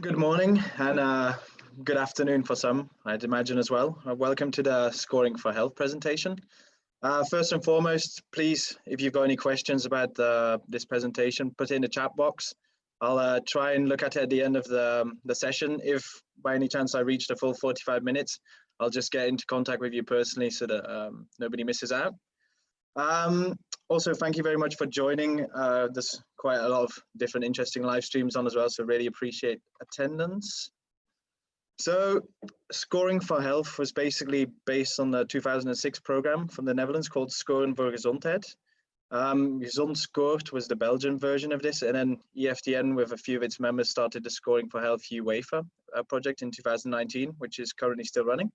Good morning and good afternoon for some, I'd imagine as well. Welcome to the Scoring for Health presentation. First and foremost, please, if you've got any questions about this presentation, put it in the chat box. I'll try and look at it at the end of the session. If by any chance I reach the full 45 minutes, I'll just get into contact with you personally so that nobody misses out. Also, thank you very much for joining. There's quite a lot of different interesting live streams on as well, so really appreciate attendance. So Scoring for Health was basically based on the 2006 program from the Netherlands called Scoren voor Gezondheid. Gezond Scoort was the Belgian version of this, and then EFDN with a few of its members started the Scoring for Health UEFA project in 2019, which is currently still running.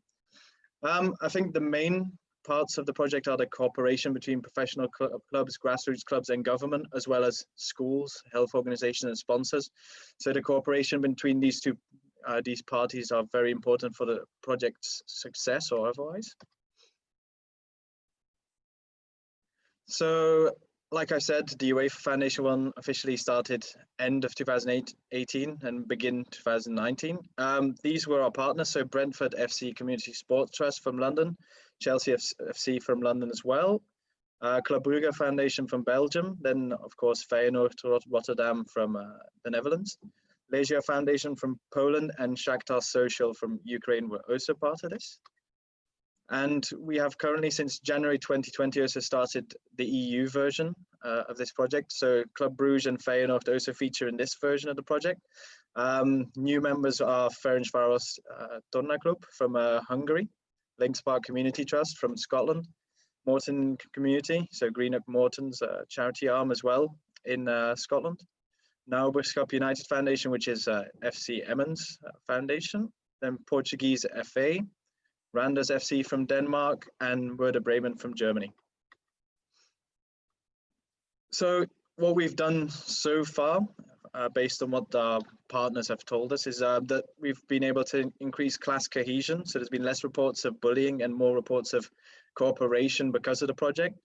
I think the main parts of the project are the cooperation between professional clubs, grassroots clubs and government, as well as schools, health organizations and sponsors. So the cooperation between these parties are very important for the project's success or otherwise. So, like I said, the UEFA Foundation one officially started end of 2018 and begin 2019. These were our partners, so Brentford FC Community Sports Trust from London, Chelsea FC from London as well, Club Brugge Foundation from Belgium, then of course Feyenoord Rotterdam from the Netherlands, Leisure Foundation from Poland, and Shakhtar Social from Ukraine were also part of this. And we have currently, since January 2020, also started the EU version of this project. So Club Brugge and Feyenoord also feature in this version of the project. New members are Ferencváros Tornaklub from Hungary, Links Park Community Trust from Scotland, Morton Community, so Greenock Morton's charity arm as well in Scotland. Now Biscop United Foundation, which is FC Emmen's Foundation, then Portuguese FA, Randers FC from Denmark, and Werder Bremen from Germany. So what we've done so far, based on what our partners have told us, is that we've been able to increase class cohesion. So there's been less reports of bullying and more reports of cooperation because of the project.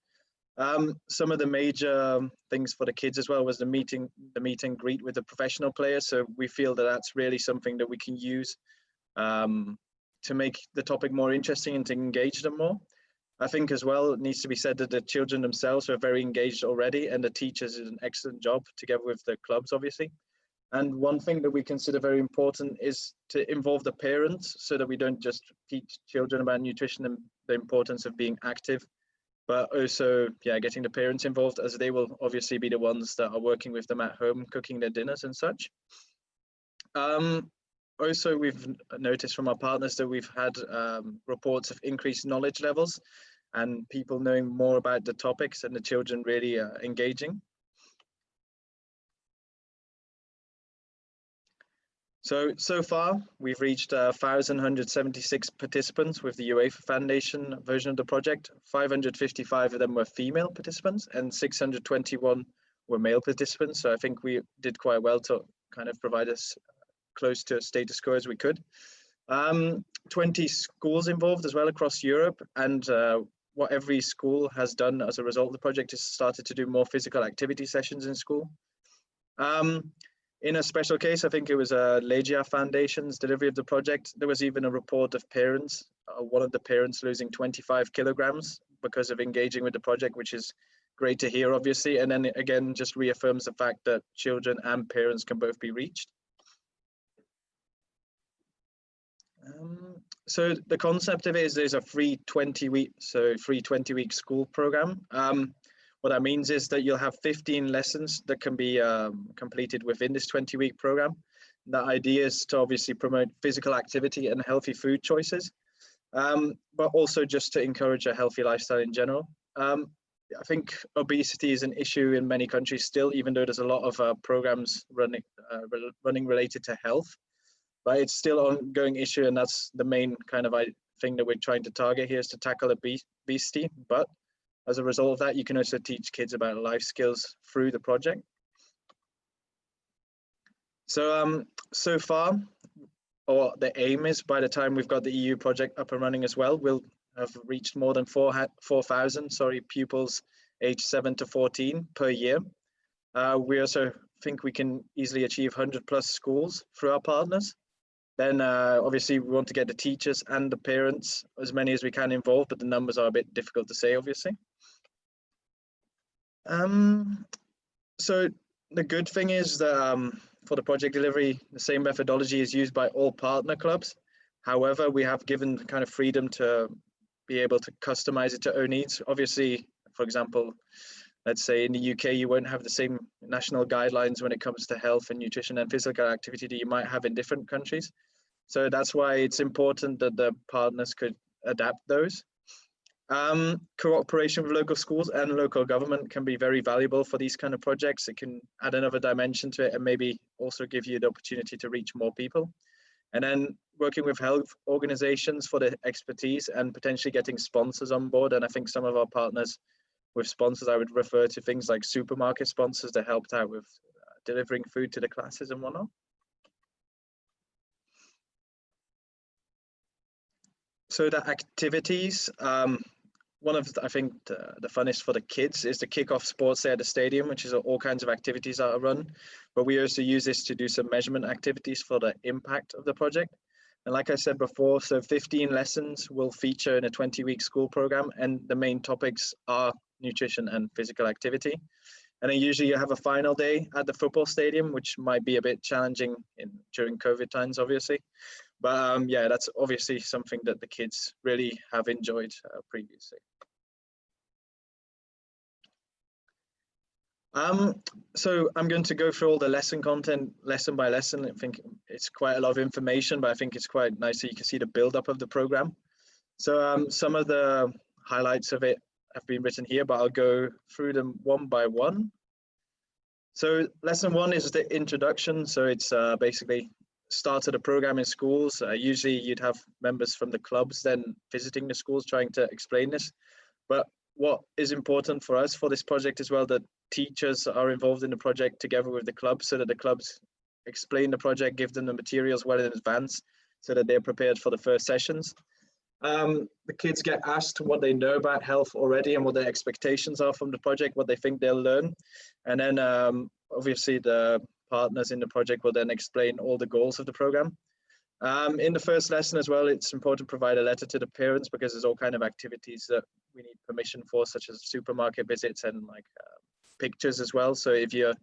Some of the major things for the kids as well was the meet and greet with the professional players. So we feel that that's really something that we can use to make the topic more interesting and to engage them more. I think as well, it needs to be said that the children themselves are very engaged already, and the teachers did an excellent job together with the clubs, obviously. And one thing that we consider very important is to involve the parents so that we don't just teach children about nutrition and the importance of being active, but also, getting the parents involved, as they will obviously be the ones that are working with them at home, cooking their dinners and such. Also, we've noticed from our partners that we've had reports of increased knowledge levels and people knowing more about the topics and the children really engaging. So far, we've reached 1,176 participants with the UEFA Foundation version of the project. 555 of them were female participants and 621 were male participants. So I think we did quite well to kind of provide us close to status quo as we could. 20 schools involved as well across Europe, and what every school has done as a result of the project is started to do more physical activity sessions in school. In a special case, I think it was Legia Foundation's delivery of the project. There was even a report of parents, one of the parents losing 25 kilograms because of engaging with the project, which is great to hear, obviously. And then again, just reaffirms the fact that children and parents can both be reached. So the concept of it is there's a free 20-week school program. What that means is that you'll have 15 lessons that can be completed within this 20-week program. The idea is to obviously promote physical activity and healthy food choices, but also just to encourage a healthy lifestyle in general. I think obesity is an issue in many countries still, even though there's a lot of programs running related to health. But it's still an ongoing issue, and that's the main kind of thing that we're trying to target here, is to tackle obesity. But as a result of that, you can also teach kids about life skills through the project. So far, or the aim is by the time we've got the EU project up and running as well, we'll have reached more than 4,000 pupils aged 7 to 14 per year. We also think we can easily achieve 100+ schools through our partners. Then obviously we want to get the teachers and the parents, as many as we can, involved, but the numbers are a bit difficult to say, obviously. So the good thing is that for the project delivery, the same methodology is used by all partner clubs. However, we have given kind of freedom to be able to customize it to own needs. Obviously, for example, let's say in the UK, you won't have the same national guidelines when it comes to health and nutrition and physical activity that you might have in different countries. So that's why it's important that the partners could adapt those. Cooperation with local schools and local government can be very valuable for these kind of projects. It can add another dimension to it and maybe also give you the opportunity to reach more people. And then working with health organizations for the expertise and potentially getting sponsors on board. And I think some of our partners with sponsors, I would refer to things like supermarket sponsors that helped out with delivering food to the classes and whatnot. So the activities, one of I think the funnest for the kids is the kickoff sports day at the stadium, which is all kinds of activities that are run. But we also use this to do some measurement activities for the impact of the project. And like I said before, so 15 lessons will feature in a 20-week school program, and the main topics are nutrition and physical activity. And then usually you have a final day at the football stadium, which might be a bit challenging during COVID times, obviously. But yeah, that's obviously something that the kids really have enjoyed previously. So I'm going to go through all the lesson content lesson by lesson. I think it's quite a lot of information, but I think it's quite nice so you can see the build-up of the program. So some of the highlights of it have been written here, but I'll go through them one by one. So lesson 1 is the introduction. So it's basically start of the program in schools. Usually you'd have members from the clubs then visiting the schools trying to explain this. But what is important for us for this project as well, that teachers are involved in the project together with the clubs, so that the clubs explain the project, give them the materials well in advance so that they're prepared for the first sessions. The kids get asked what they know about health already and what their expectations are from the project, what they think they'll learn. And then obviously the partners in the project will then explain all the goals of the program. In the first lesson as well, it's important to provide a letter to the parents because there's all kind of activities that we need permission for, such as supermarket visits and like pictures as well. So if your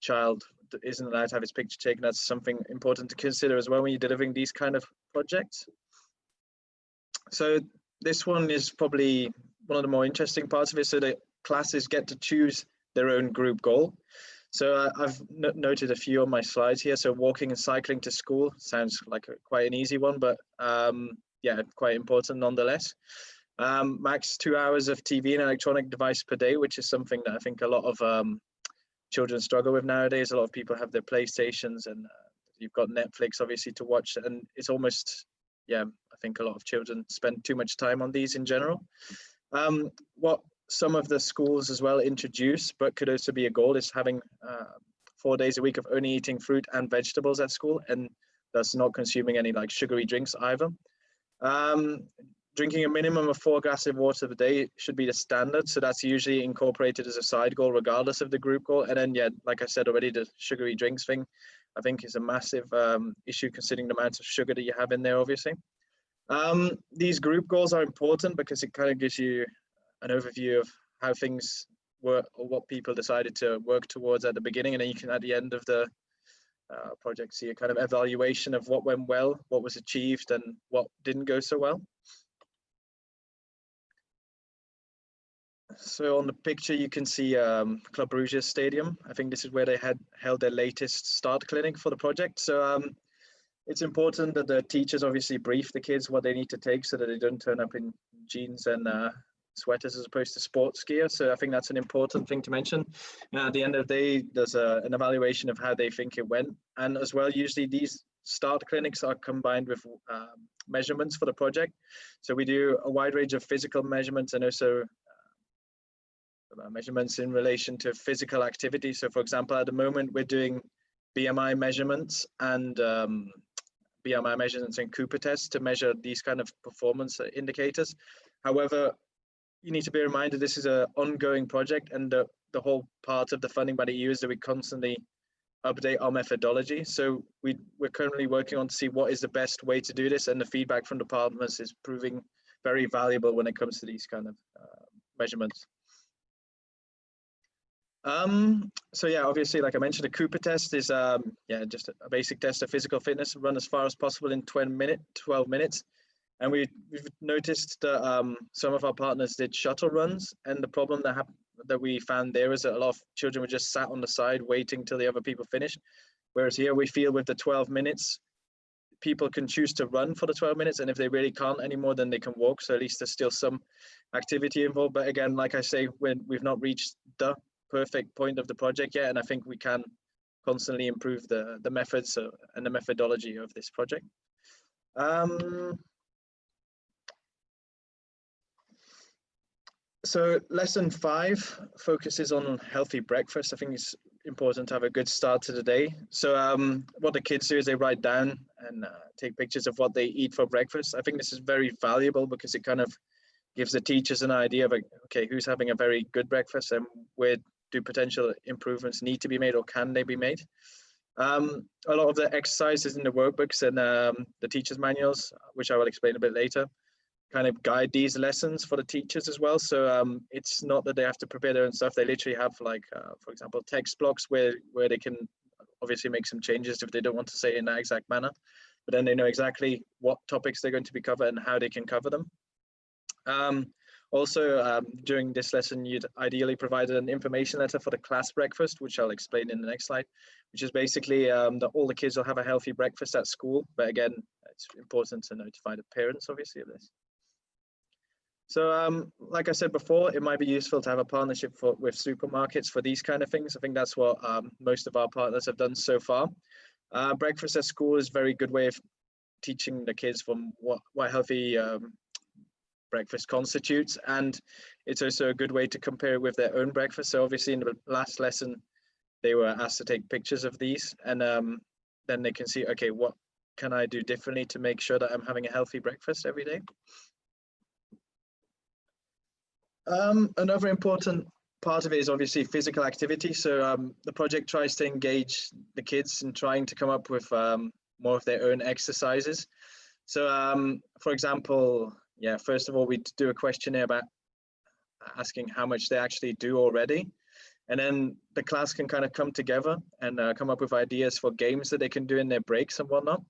child isn't allowed to have his picture taken, that's something important to consider as well when you're delivering these kind of projects. So this one is probably one of the more interesting parts of it. So the classes get to choose their own group goal. So I've noted a few on my slides here. So walking and cycling to school sounds like quite an easy one, but yeah, quite important nonetheless. Max 2 hours of TV and electronic device per day, which is something that I think a lot of children struggle with nowadays. A lot of people have their PlayStations and you've got Netflix obviously to watch, and it's almost, yeah, I think a lot of children spend too much time on these in general. What some of the schools as well introduce, but could also be a goal, is having 4 days a week of only eating fruit and vegetables at school, and thus not consuming any like sugary drinks either. Drinking a minimum of 4 glasses of water a day should be the standard. So that's usually incorporated as a side goal, regardless of the group goal. And then, yeah, like I said already, the sugary drinks thing, I think is a massive issue considering the amount of sugar that you have in there, obviously. These group goals are important because it kind of gives you an overview of how things work or what people decided to work towards at the beginning. And then you can, at the end of the project, see a kind of evaluation of what went well, what was achieved, and what didn't go so well. So on the picture, you can see Club Bruges Stadium. I think this is where they had held their latest start clinic for the project. So it's important that the teachers obviously brief the kids what they need to take so that they don't turn up in jeans and sweaters as opposed to sports gear. So I think that's an important thing to mention. At the end of the day, there's an evaluation of how they think it went. And as well, usually these start clinics are combined with measurements for the project. So we do a wide range of physical measurements and also measurements in relation to physical activity. So for example, at the moment, we're doing BMI measurements and BMI measurements and Cooper tests to measure these kind of performance indicators. However, you need to be reminded this is an ongoing project, and the whole part of the funding by the EU is that we constantly update our methodology. So we're currently working on to see what is the best way to do this, and the feedback from the partners is proving very valuable when it comes to these kind of measurements. So yeah, obviously, like I mentioned, the Cooper test is yeah, just a basic test of physical fitness, run as far as possible in 12 minutes. And we've noticed that some of our partners did shuttle runs, and the problem that we found there is that a lot of children were just sat on the side waiting till the other people finished. Whereas here we feel with the 12 minutes, people can choose to run for the 12 minutes, and if they really can't anymore, then they can walk. So at least there's still some activity involved. But again, like I say, we've not reached the perfect point of the project yet, and I think we can constantly improve the methods and the methodology of this project. So lesson 5 focuses on healthy breakfast. I think it's important to have a good start to the day. So what the kids do is they write down and take pictures of what they eat for breakfast. I think this is very valuable because it kind of gives the teachers an idea of, okay, who's having a very good breakfast and where do potential improvements need to be made, or can they be made. A lot of the exercises in the workbooks and the teachers' manuals, which I will explain a bit later, kind of guide these lessons for the teachers as well. So it's not that they have to prepare their own stuff. They literally have, like, for example, text blocks where they can obviously make some changes if they don't want to say it in that exact manner, but then they know exactly what topics they're going to be covered and how they can cover them. Also, during this lesson, you'd ideally provide an information letter for the class breakfast, which I'll explain in the next slide, which is basically that all the kids will have a healthy breakfast at school. But again, it's important to notify the parents, obviously, of this. So like I said before, it might be useful to have a partnership with supermarkets for these kind of things. I think that's what most of our partners have done so far. Breakfast at school is a very good way of teaching the kids from what healthy breakfast constitutes, and it's also a good way to compare it with their own breakfast. So obviously in the last lesson, they were asked to take pictures of these, and then they can see, okay, what can I do differently to make sure that I'm having a healthy breakfast every day? Another important part of it is obviously physical activity. So the project tries to engage the kids in trying to come up with more of their own exercises. So for example, yeah, first of all, we do a questionnaire about asking how much they actually do already. And then the class can kind of come together and come up with ideas for games that they can do in their breaks and whatnot.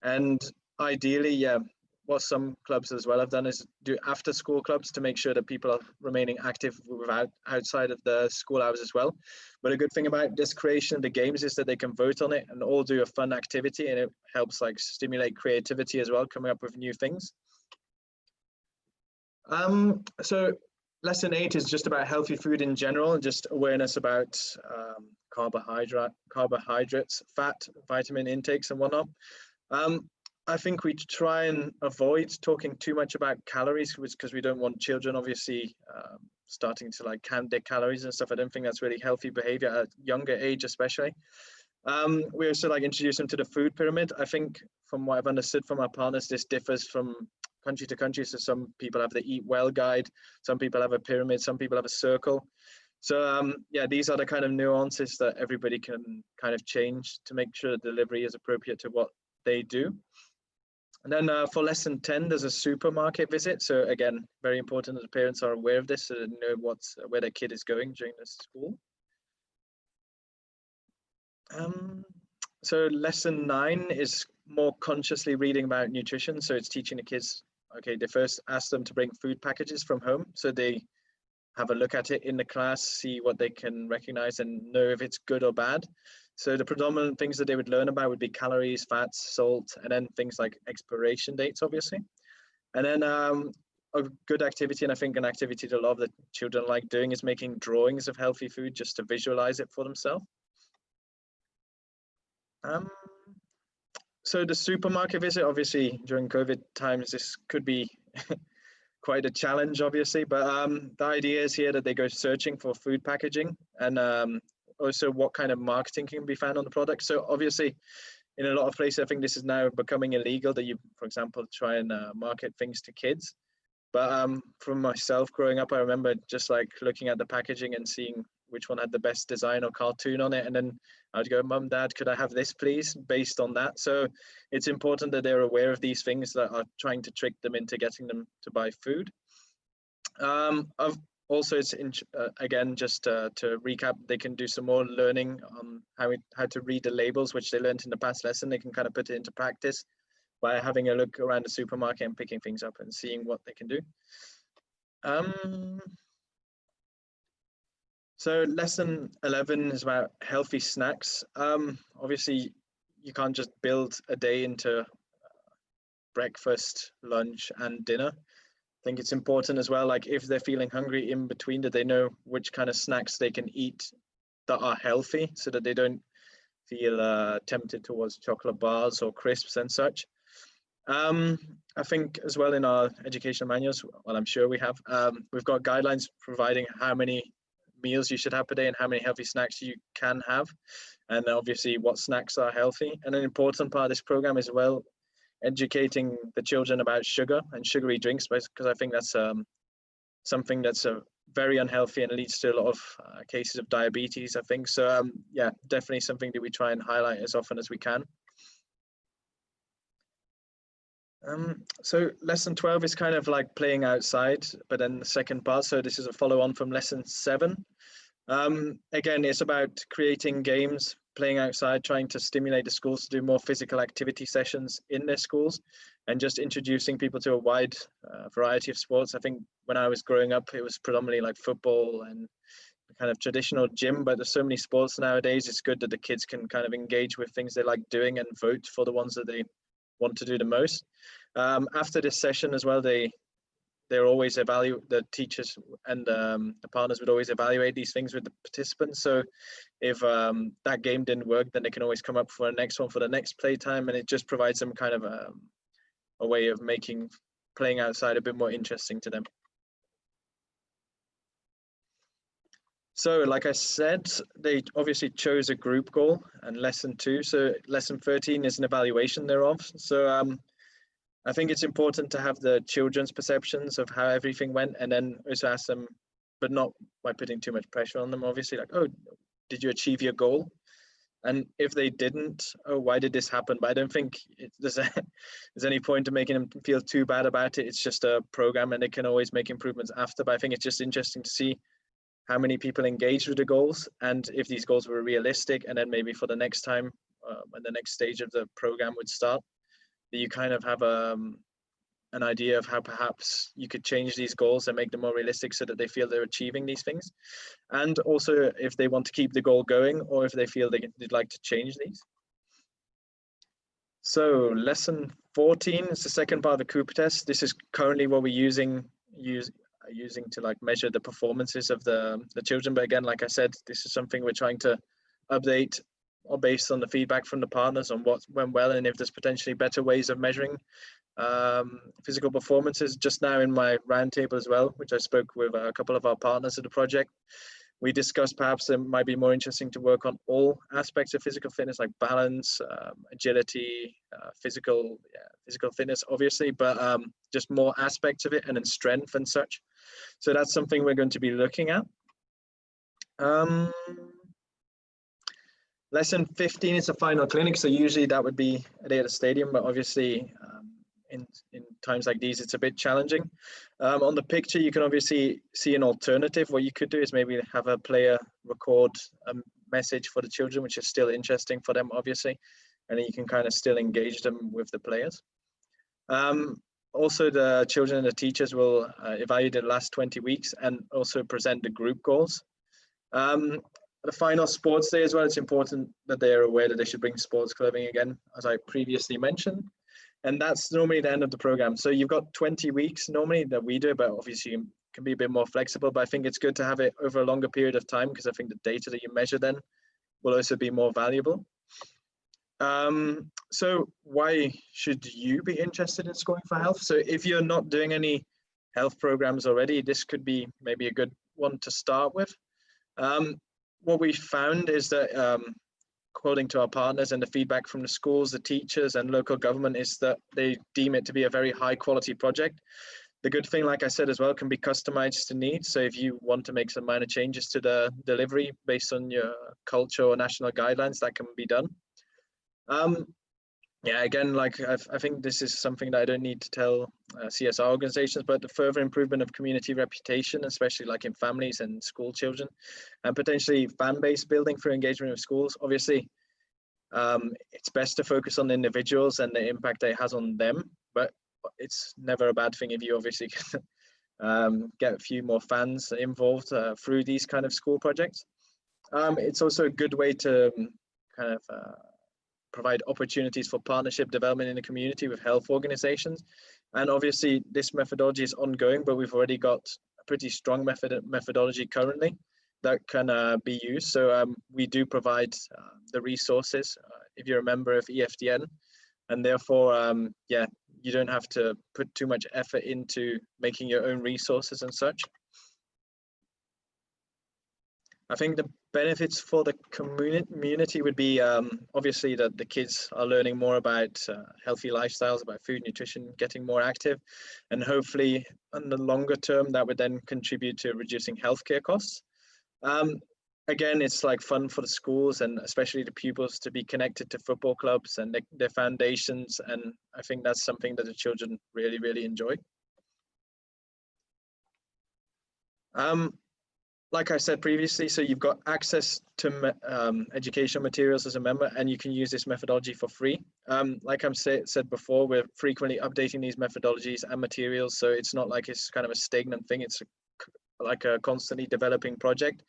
And ideally, yeah, what some clubs as well have done is do after school clubs to make sure that people are remaining active outside of the school hours as well. But a good thing about this creation of the games is that they can vote on it and all do a fun activity, and it helps like stimulate creativity as well, coming up with new things. So lesson 8 is just about healthy food in general and just awareness about carbohydrates, fat, vitamin intakes and whatnot. I think we try and avoid talking too much about calories because we don't want children obviously starting to like count their calories and stuff. I don't think that's really healthy behavior at a younger age, especially. We also like introduce them to the food pyramid. I think from what I've understood from our partners, this differs from country to country. So some people have the Eat Well guide, some people have a pyramid, some people have a circle. So yeah, these are the kind of nuances that everybody can kind of change to make sure the delivery is appropriate to what they do. And then for lesson 10, there's a supermarket visit. So again, very important that the parents are aware of this so they know where their kid is going during the school. So lesson 9 is more consciously reading about nutrition. So it's teaching the kids, okay, they first ask them to bring food packages from home. So they have a look at it in the class, see what they can recognize and know if it's good or bad. So the predominant things that they would learn about would be calories, fats, salt, and then things like expiration dates, obviously. And then a good activity, and I think an activity that a lot of the children like doing, is making drawings of healthy food just to visualize it for themselves. So the supermarket visit, obviously during COVID times, this could be quite a challenge, obviously, but the idea is here that they go searching for food packaging and also what kind of marketing can be found on the product. So obviously in a lot of places, I think this is now becoming illegal that you, for example, try and market things to kids. But from myself growing up, I remember just like looking at the packaging and seeing which one had the best design or cartoon on it, and then I would go, Mum, Dad, could I have this please, based on that. So it's important that they're aware of these things that are trying to trick them into getting them to buy food. Also, it's again, just to recap, they can do some more learning on how to read the labels, which they learned in the past lesson. They can kind of put it into practice by having a look around the supermarket and picking things up and seeing what they can do. So lesson 11 is about healthy snacks. Obviously, you can't just build a day into breakfast, lunch, and dinner. I think it's important as well, like if they're feeling hungry in between, that they know which kind of snacks they can eat that are healthy, so that they don't feel tempted towards chocolate bars or crisps and such. I think as well in our educational manuals, well, I'm sure we have, we've got guidelines providing how many meals you should have per day and how many healthy snacks you can have, and obviously what snacks are healthy. And an important part of this program is, well, educating the children about sugar and sugary drinks, because I think that's something that's very unhealthy and leads to a lot of cases of diabetes, I think. So yeah, definitely something that we try and highlight as often as we can. So lesson 12 is kind of like playing outside, but then the second part, so this is a follow on from lesson 7. Again, it's about creating games, playing outside, trying to stimulate the schools to do more physical activity sessions in their schools, and just introducing people to a wide variety of sports. I think when I was growing up, it was predominantly like football and kind of traditional gym, but there's so many sports nowadays. It's good that the kids can kind of engage with things they like doing and vote for the ones that they want to do the most. After this session as well, they're always the teachers and the partners would always evaluate these things with the participants. So if that game didn't work, then they can always come up for the next one for the next playtime, and it just provides them kind of a way of making playing outside a bit more interesting to them. So like I said, they obviously chose a group goal and lesson 2. So lesson 13 is an evaluation thereof. So I think it's important to have the children's perceptions of how everything went, and then also ask them, but not by putting too much pressure on them, obviously, like, oh, did you achieve your goal? And if they didn't, oh, why did this happen? But I don't think there's any point to making them feel too bad about it. It's just a program and they can always make improvements after. But I think it's just interesting to see how many people engaged with the goals and if these goals were realistic. And then maybe for the next time, when the next stage of the program would start, that you kind of have an idea of how perhaps you could change these goals and make them more realistic so that they feel they're achieving these things. And also if they want to keep the goal going or if they feel they'd like to change these. So lesson 14 is the second part of the Cooper test. This is currently what we're using to like measure the performances of the children. But again, like I said, this is something we're trying to update or based on the feedback from the partners on what went well and if there's potentially better ways of measuring physical performances. Just now in my roundtable as well, which I spoke with a couple of our partners of the project, we discussed perhaps it might be more interesting to work on all aspects of physical fitness, like balance, agility, physical fitness, obviously, but just more aspects of it, and then strength and such. So that's something we're going to be looking at. Lesson 15 is the final clinic. So usually that would be a day at the stadium, but obviously in times like these, it's a bit challenging. On the picture, you can obviously see an alternative. What you could do is maybe have a player record a message for the children, which is still interesting for them, obviously, and then you can kind of still engage them with the players. Also, the children and the teachers will evaluate the last 20 weeks and also present the group goals. The final sports day as well, it's important that they are aware that they should bring sports clothing again, as I previously mentioned. And that's normally the end of the program. So you've got 20 weeks normally that we do, but obviously you can be a bit more flexible. But I think it's good to have it over a longer period of time because I think the data that you measure then will also be more valuable. So why should you be interested in Scoring for Health? So if you're not doing any health programs already, this could be maybe a good one to start with. What we found is that according to our partners and the feedback from the schools, the teachers and local government is that they deem it to be a very high quality project. The good thing, like I said as well, can be customized to needs. So if you want to make some minor changes to the delivery based on your culture or national guidelines, that can be done. Yeah, again, like I think this is something that I don't need to tell CSR organizations, but the further improvement of community reputation, especially like in families and school children, and potentially fan base building through engagement with schools. Obviously, it's best to focus on the individuals and the impact it has on them, but it's never a bad thing if you obviously can get a few more fans involved through these kind of school projects. It's also a good way to kind of provide opportunities for partnership development in the community with health organizations. And obviously this methodology is ongoing, but we've already got a pretty strong methodology currently that can be used. So we do provide the resources if you're a member of EFDN, and therefore, yeah, you don't have to put too much effort into making your own resources and such. I think the benefits for the community would be obviously that the kids are learning more about healthy lifestyles, about food, nutrition, getting more active, and hopefully in the longer term that would then contribute to reducing healthcare costs. Again, it's like fun for the schools and especially the pupils to be connected to football clubs and their foundations, and I think that's something that the children really, really enjoy. Like I said previously, so you've got access to educational materials as a member, and you can use this methodology for free. Like I said before, we're frequently updating these methodologies and materials, so it's not like it's kind of a stagnant thing. It's like a constantly developing project.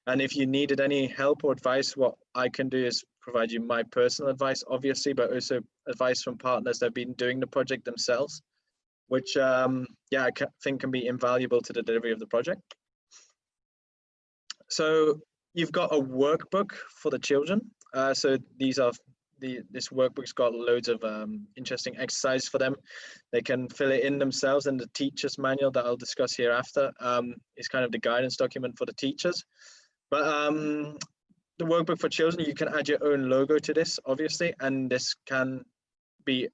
And if you needed any help or advice, what I can do is provide you my personal advice, obviously, but also advice from partners that have been doing the project themselves, which yeah, I think can be invaluable to the delivery of the project. So you've got a workbook for the children. So these are this workbook's got loads of interesting exercises for them. They can fill it in themselves, and the teacher's manual that I'll discuss here after is kind of the guidance document for the teachers. But the workbook for children, you can add your own logo to this, obviously, and this can be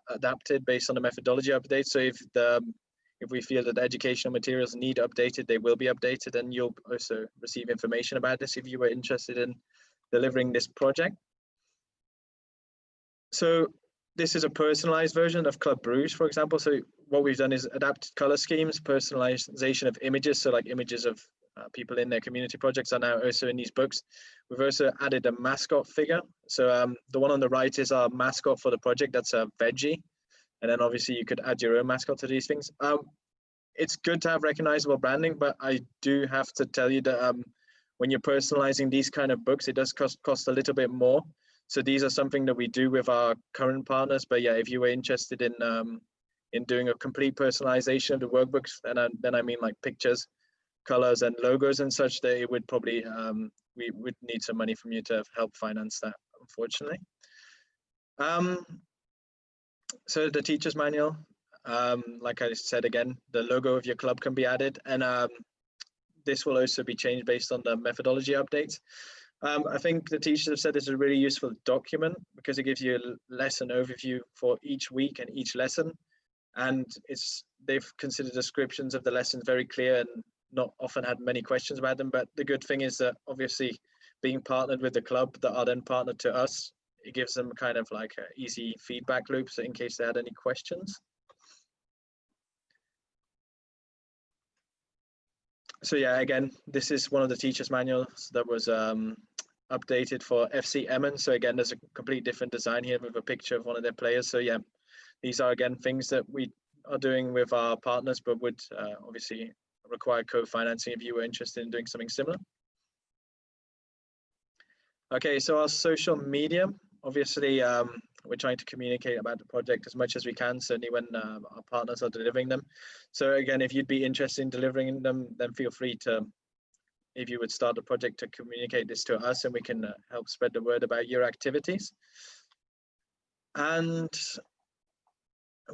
adapted based on the methodology update. So if we feel that the educational materials need updated, they will be updated, and you'll also receive information about this if you were interested in delivering this project. So this is a personalized version of Club Bruges, for example. So what we've done is adapted color schemes, personalization of images. So like images of people in their community projects are now also in these books. We've also added a mascot figure. So the one on the right is our mascot for the project. That's a veggie. And then obviously you could add your own mascot to these things. It's good to have recognizable branding, but I do have to tell you that when you're personalizing these kind of books, it does cost a little bit more. So these are something that we do with our current partners. But yeah, if you were interested in doing a complete personalization of the workbooks, then I mean like pictures, colors, and logos and such, that it would probably we would need some money from you to help finance that, unfortunately. So the teacher's manual, like I said again, the logo of your club can be added, and this will also be changed based on the methodology updates. I think the teachers have said this is a really useful document because it gives you a lesson overview for each week and each lesson, and they've considered descriptions of the lessons very clear and not often had many questions about them. But the good thing is that obviously being partnered with the club that are then partnered to us, it gives them kind of like an easy feedback loop, so in case they had any questions. So yeah, again, this is one of the teacher's manuals that was updated for FC Emmen. So again, there's a complete different design here with a picture of one of their players. So yeah, these are again things that we are doing with our partners, but would obviously require co-financing if you were interested in doing something similar. Okay, so our social media, obviously we're trying to communicate about the project as much as we can, certainly when our partners are delivering them. So again, if you'd be interested in delivering them, then feel free to, if you would start the project, to communicate this to us, and we can help spread the word about your activities. And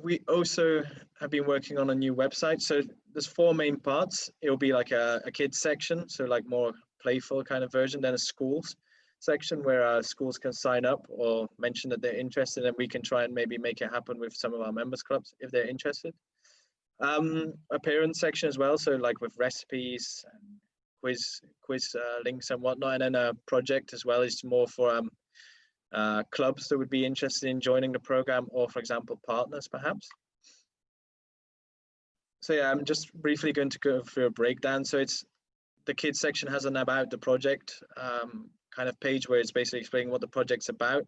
we also have been working on a new website. So there's 4 main parts. It'll be like a kids section, so like more playful kind of version, then a schools section where schools can sign up or mention that they're interested, and we can try and maybe make it happen with some of our members clubs if they're interested. A parent section as well, so like with recipes and quiz links and whatnot, and then a project as well is more for clubs that would be interested in joining the program, or for example partners perhaps. So yeah, I'm just briefly going to go through a breakdown. So it's the kids section has an about the project kind of page where it's basically explaining what the project's about.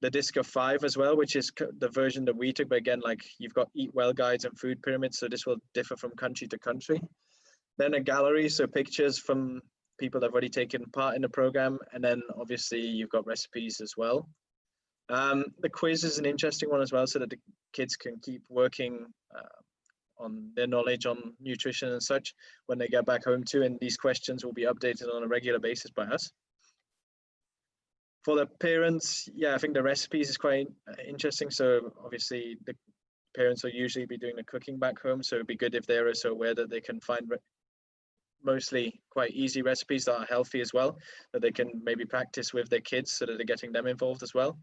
The disc of 5 as well, which is the version that we took, but again, like you've got eat well guides and food pyramids, so this will differ from country to country. Then a gallery, so pictures from people that have already taken part in the program, and then obviously you've got recipes as well. The quiz is an interesting one as well, so that the kids can keep working on their knowledge on nutrition and such when they get back home too, and these questions will be updated on a regular basis by us. For the parents, yeah, I think the recipes is quite interesting. So obviously the parents will usually be doing the cooking back home, so it'd be good if they're also aware that they can find mostly quite easy recipes that are healthy as well, that they can maybe practice with their kids so that they're getting them involved as well.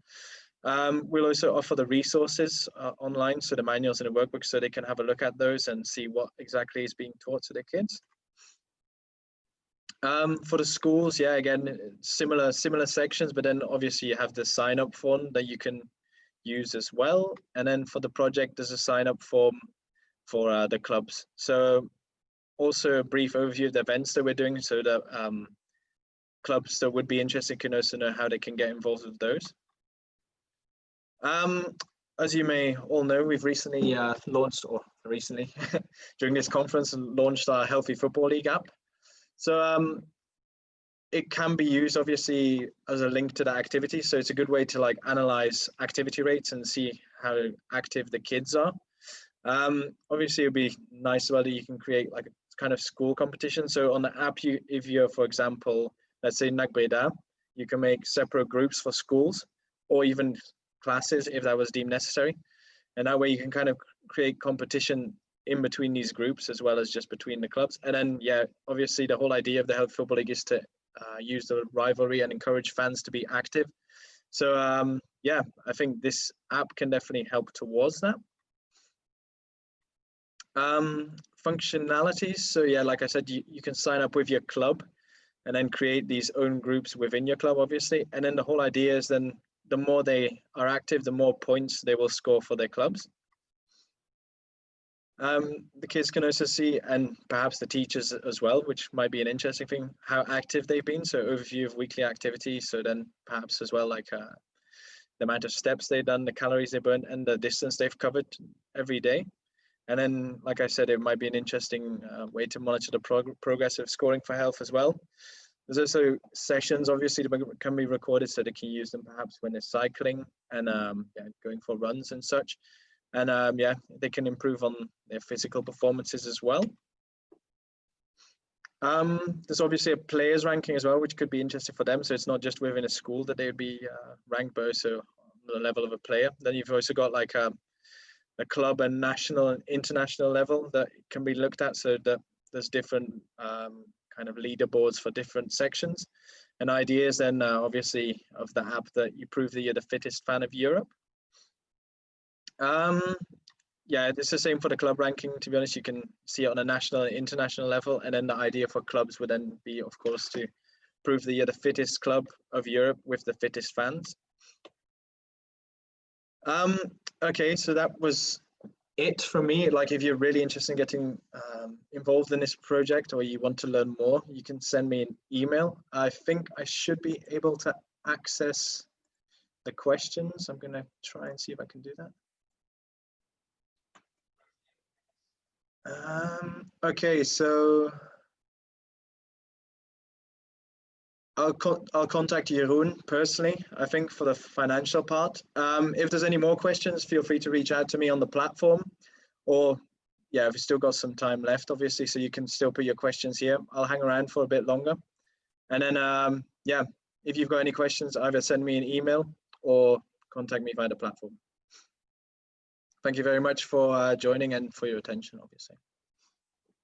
We'll also offer the resources online, so the manuals and the workbooks, so they can have a look at those and see what exactly is being taught to their kids. For the schools, yeah, again, similar sections, but then obviously you have the sign up form that you can use as well. And then for the project, there's a sign up form for the clubs. So also a brief overview of the events that we're doing, so that clubs that would be interested can also know how they can get involved with those. As you may all know, we've recently launched, or recently during this conference, launched our Healthy Football League app. So it can be used obviously as a link to that activity. So it's a good way to like analyze activity rates and see how active the kids are. Obviously it'd be nice whether you can create like a kind of school competition. So on the app, if you're, for example, let's say Nagbreda, you can make separate groups for schools or even classes if that was deemed necessary. And that way you can kind of create competition in between these groups as well as just between the clubs. And then, yeah, obviously the whole idea of the Health Football League is to use the rivalry and encourage fans to be active. So yeah, I think this app can definitely help towards that. Functionalities. So yeah, like I said, you can sign up with your club and then create these own groups within your club, obviously. And then the whole idea is then the more they are active, the more points they will score for their clubs. The kids can also see, and perhaps the teachers as well, which might be an interesting thing, how active they've been. So overview of weekly activities. So then perhaps as well, like the amount of steps they've done, the calories they burned, and the distance they've covered every day. And then, like I said, it might be an interesting way to monitor the progress of scoring for health as well. There's also sessions, obviously, that can be recorded, so they can use them perhaps when they're cycling and yeah, going for runs and such. And yeah, they can improve on their physical performances as well. There's obviously a players ranking as well, which could be interesting for them. So it's not just within a school that they would be ranked, but also on the level of a player. Then you've also got like a club and national and international level that can be looked at, so that there's different kind of leaderboards for different sections. And ideas then obviously of the app that you prove that you're the fittest fan of Europe. Yeah, it's the same for the club ranking. To be honest, you can see it on a national and international level. And then the idea for clubs would then be, of course, to prove that you're the fittest club of Europe with the fittest fans. Okay, so that was it from me. Like, if you're really interested in getting involved in this project, or you want to learn more, you can send me an email. I think I should be able to access the questions. I'm going to try and see if I can do that. Okay, so I'll contact Jeroen personally, I think, for the financial part. If there's any more questions, feel free to reach out to me on the platform, or yeah, we've still got some time left, obviously, so you can still put your questions here. I'll hang around for a bit longer. And then, yeah, if you've got any questions, either send me an email or contact me via the platform. Thank you very much for joining and for your attention, obviously.